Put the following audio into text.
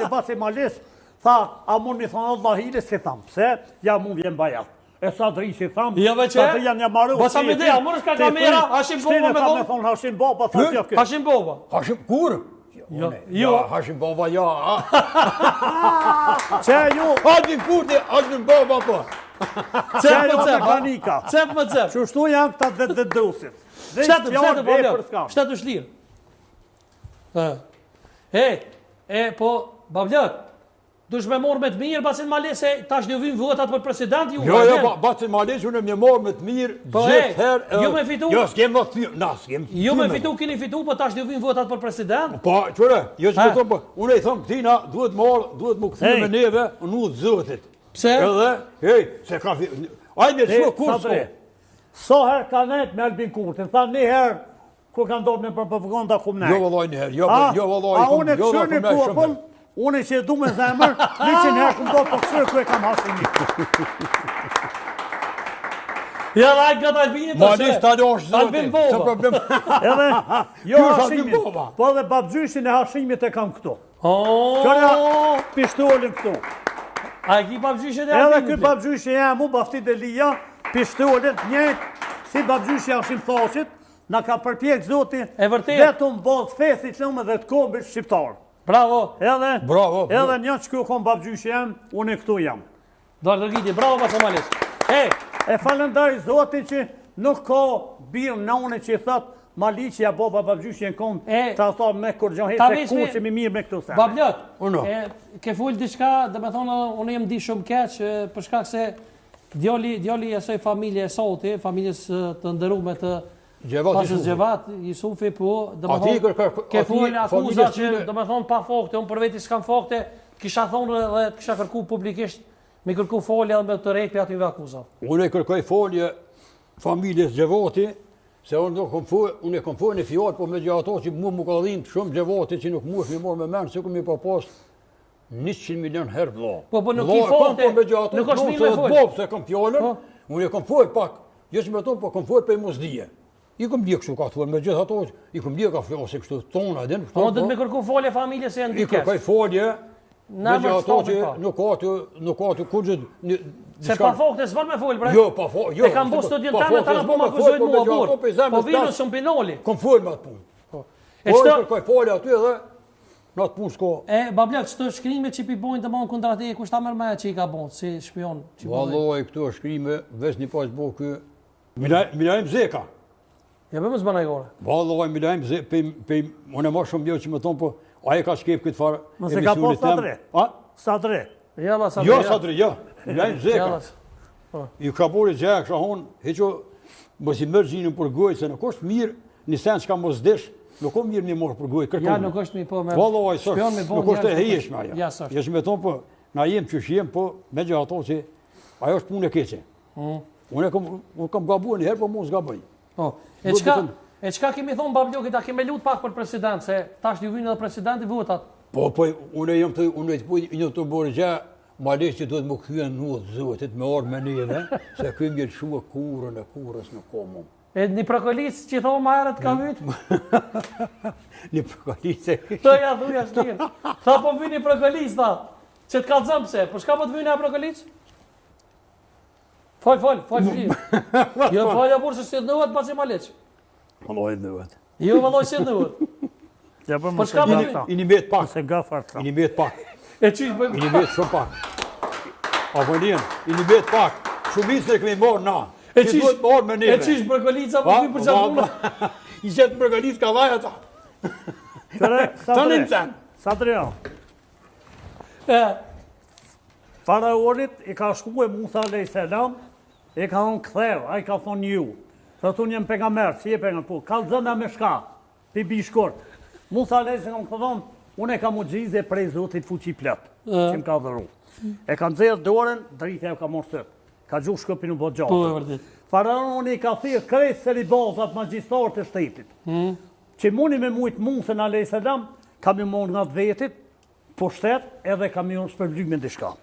E basi malis, tha, a mund mi thonë Allah hile, si thamë, pse, ja mund vjen bajat. E sa dri si thamë, ja që, janë një maru. Basa me dhe, a mund është ka kamera, Hashim Boba me thonë? Hashim Boba, tha që këtë. Hashim Boba. Hashim, kur? Jo. Hashim Boba, ja. Që ju? Hashim kurti, Hashim Boba, po. Që ju mekanika. Cep më cep. Qështu janë këta dhe dëusit. Shtetë u shlirë. Po, Bablak, dush me morë me të mirë, Basin Malese, tash një vim votat për president ju? Jo, Basin Malese, unë më morë me të mirë, gjithë herë. Jo me fitu? Jo, s'kem më të thyrë, na, s'kem. Jo me fitu, kini fitu, po tash një vim votat për president? Po, qëre, jo që me thonë, po, unë e thonë këtina, duhet më këthyrë me neve, në udhë zëtit. Pse? Edhe, hej, se ka fi... Ajme, shumë kur s'ko. So herë ka net me Albin Kurtin, tha një herë, kur ka ndodhë me propaganda kumë nejë. Jo vëllaj një herë, jo vëllaj. A unë e këshër një popull, unë e që e du me zemër, 100 herë këmë do të këshër kërë kam Hashimi. Ja, dhe këtë Albini të Malis të adosh zëti. Albin Boba. Edhe, jo Hashimi, po dhe babgjyshin e Hashimit e kam këtu. Qërja pishtuolin këtu. A e ki babgjyshin e Albinit? Edhe këtë babgjyshin e mu, Bafti Delia, pishtuolin njëjtë, si babgjyshin e Hashim Thashit, na ka përpjek zoti, vetëm botë fesi që nëmë dhe të kombë shqiptarë. Bravo. Edhe një që kjo kom babgjyshin jam, unë e këtu jam. Dorë Dërgiti, bravo Basa Malis. E falendari zotin që nuk ka birë në une që i thëtë Maliqi ja boba babgjyshin kom, ta thot me kur gjohet se ku që mi mirë me këtu se. Bablak, ke full diçka, dhe me thonë, unë jem di shumë keq, për shkak se djali e soj familje e soti, familjes të ndërume të pasës Gjevat, Jusufi, po, dhe me thonë, ke full akuza që, dhe me thonë, pa fakte, unë për veti s'kam fakte, kisha thonë dhe kisha kërku publikisht, me kërku folje dhe me të rejtë për atyve akuza. Unë e kërkoj folje familjes Gjevati, se unë e kom folje në fjallë, po me gjë ato që mu ka dhimë shumë Gjevati që nuk mu është mi morë me menë, se ku mi pa posë 100 milion herë vla. Po nuk i fonte, nuk është mi me folje. Se kom fjallën, unë e kom folje pak, gjithë me tonë, po kom folje për i mosdije. I kom bje kështu ka të folje, me gjithë ato, i kom bje ka fjallë, se kështu tona edhe në kështu. Po, dhe të me kërku folje familje se janë dikesh. I kërkoj folje, me gjithë ato që nuk ka të kurgjët. Se pa fakte s'van me folë, bre? Jo, pa fakte. E kam bo studien teme, ta në po më akuzojt mua burë. Po vinu shumë pinoli. Kom folë me atë punë. Po e kërkoj folje aty edhe, në atë punë s'ko. Bablak, qëto shkrime që pi bojnë të monë kundra te, kush ta mërë me që i ka bonë, si shpion? Valoj, këto shkrime, veç një pas bo kë... Milajm Zeka. Ja be më zbana i gore. Valoj, Milajm Zeka, unë e ma shumë bjo që më tonë, po aje ka shkep këtë farë emisionit tem. Mëse ka po Sadre? Sadre? Jo, Sadre, jo. Milajm Zeka. I ka bori gjekë, shahonë, heqo, mos i mërë gjinën për gojë, se nuk është mirë, një sen që ka mos desh, nuk është mirë një morë për gojë, kërkonë. Ja, nuk është mi po me shpion me bonë. Nuk është e hejeshme aja. Ja, sështë. Jesë me tonë, po, na jem që shjem, po, me gjë ato që ajo është punë e keqe. Unë kam gabu një herë, po mu s'gabaj. E qka kemi thonë, Bablokit, a kemi lutë pak për president, se tash një vinë edhe presidenti votat? Po, unë e të bërë gjë, Malish që duhet më këthyën në zotit, me orë me neve, se këmë jetë shumë kurën e kurës në komë. E një prokolis që thonë ma herët ka vytë? Një prokolis e... Të ja dhuja shlirë. Tha po vy një prokolis, tha. Që të kalëzëm pëse, për shka po të vy një prokolis? Fol, shlirë. Jo, falja burë se si të nëvët, pasi Malish. Vëlloj nëvët. Jo, vëlloj si nëvët. Për shka po vy? I një metë pak. I një metë pak. E qish bëjmë? I një metë shumë pak. Afonien, i një metë pak. Shumicë në këmi morë na. E qish brokolica për një për qapuna? I qëtë brokolic ka vaj ata. Të në në sen. Sadre jo. Faraonit i ka shku e Musa a.s. I ka thonë këtheu, a i ka thonë ju. Sa të unë jem për nga mërë, si e për nga pu. Ka zënda me shka, pi bishkort. Musa a.s. ka thonë, unë e ka mu gjizë prej zotit fuqi plët, që më ka dhëru. E ka nëzirë dorën, dritja e ka morë sëtë. Ka gjuhë shköpi në botë gjatë. Faraoni i ka thirë krejtë selibazat magjistarë të shtetit. Që muni me mujtë Musën a.s. kam i morë nga vetit, po shtetë edhe kam i shpërblyme në dishka.